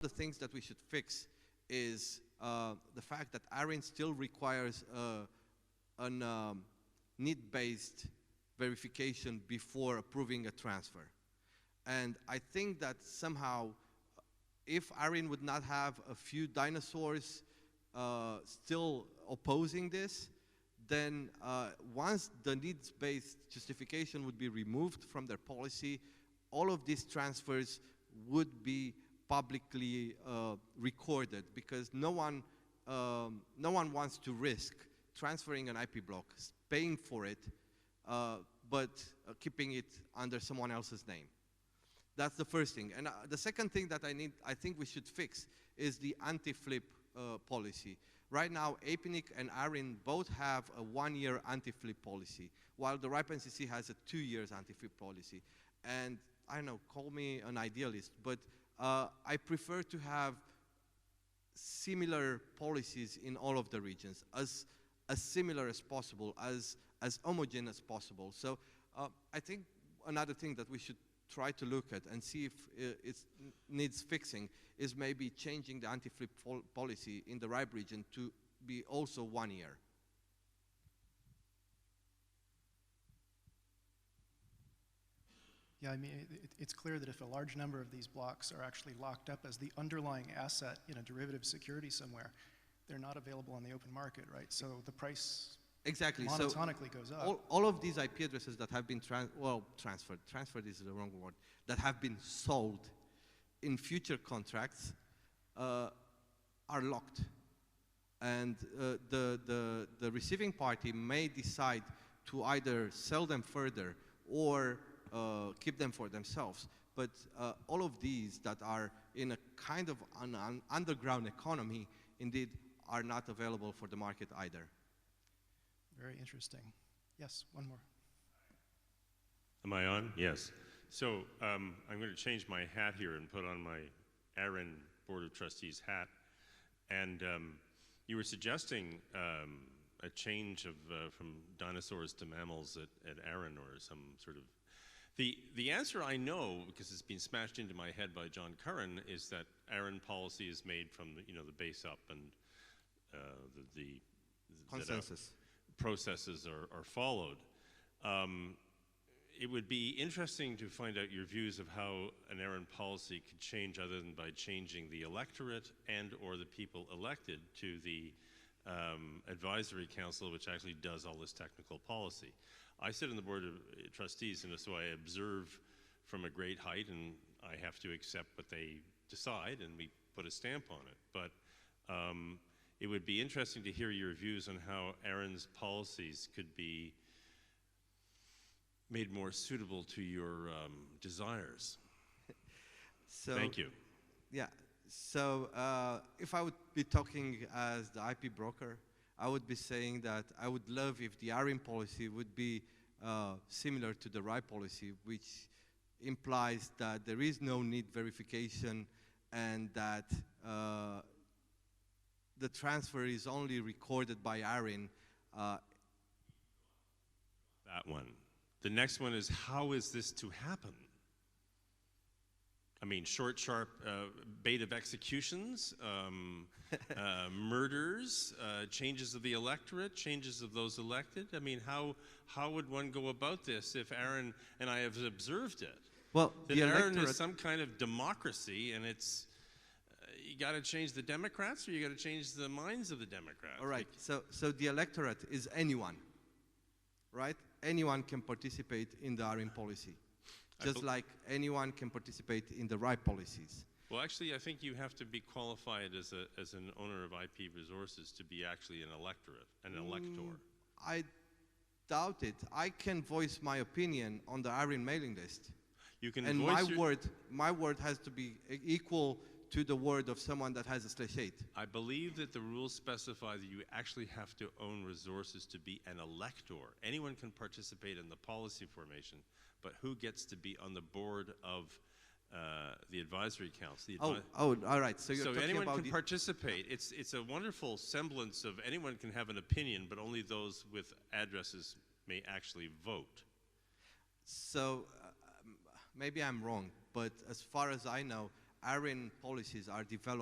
the things that we should fix is the fact that ARIN still requires a need-based verification before approving a transfer. And I think that somehow, if ARIN would not have a few dinosaurs still opposing this, then once the needs-based justification would be removed from their policy, all of these transfers would be publicly recorded, because no one wants to risk transferring an IP block, paying for it, but keeping it under someone else's name. That's the first thing. And the second thing that I think we should fix is the anti-flip policy. Right now, APNIC and ARIN both have a 1-year anti-flip policy, while the RIPE NCC has a 2 years anti-flip policy. And I don't know, call me an idealist, but I prefer to have similar policies in all of the regions, as similar as possible, as homogeneous as possible. So I think another thing that we should try to look at and see if it needs fixing is maybe changing the anti-flip policy in the RIPE region to be also 1 year. Yeah, I mean, it's clear that if a large number of these blocks are actually locked up as the underlying asset in a derivative security somewhere, they're not available on the open market, right? So the price monotonically goes up. All of these IP addresses that have been transferred is the wrong word, that have been sold in future contracts are locked. And the receiving party may decide to either sell them further or keep them for themselves. But all of these that are in a kind of an underground economy, indeed, are not available for the market either. Very interesting. Yes, one more. Am I on? Yes. So I'm going to change my hat here and put on my ARIN Board of Trustees hat. And you were suggesting a change of from dinosaurs to mammals at ARIN, or some sort of. The answer I know, because it's been smashed into my head by John Curran, is that ARIN policy is made from the base up, and the consensus processes are followed. It would be interesting to find out your views of how an ARIN policy could change, other than by changing the electorate and or the people elected to the advisory council, which actually does all this technical policy. I sit on the Board of Trustees, and so I observe from a great height, and I have to accept what they decide, and we put a stamp on it. But it would be interesting to hear your views on how ARIN's policies could be made more suitable to your desires. So, thank you. Yeah, so if I would be talking as the IP broker, I would be saying that I would love if the ARIN policy would be similar to the RIPE policy, which implies that there is no need verification and that the transfer is only recorded by ARIN. That one. The next one is, how is this to happen? I mean, short, sharp bait of executions, murders, changes of the electorate, changes of those elected. I mean, how would one go about this if ARIN, and I have observed it, well, that ARIN is some kind of democracy, and it's, you got to change the Democrats, or you got to change the minds of the Democrats. All right, so the electorate is anyone, right? Anyone can participate in the ARIN policy, just like anyone can participate in the RIPE policies. Well, actually, I think you have to be qualified as an owner of IP resources to be actually an electorate, an elector. I doubt it. I can voice my opinion on the ARIN mailing list. You can and voice my word has to be equal to the word of someone that has a /8. I believe that the rules specify that you actually have to own resources to be an elector. Anyone can participate in the policy formation, but who gets to be on the board of the advisory council? All right. So you're so talking anyone about can participate. It's a wonderful semblance of anyone can have an opinion, but only those with addresses may actually vote. So maybe I'm wrong, but as far as I know, ARIN policies are developed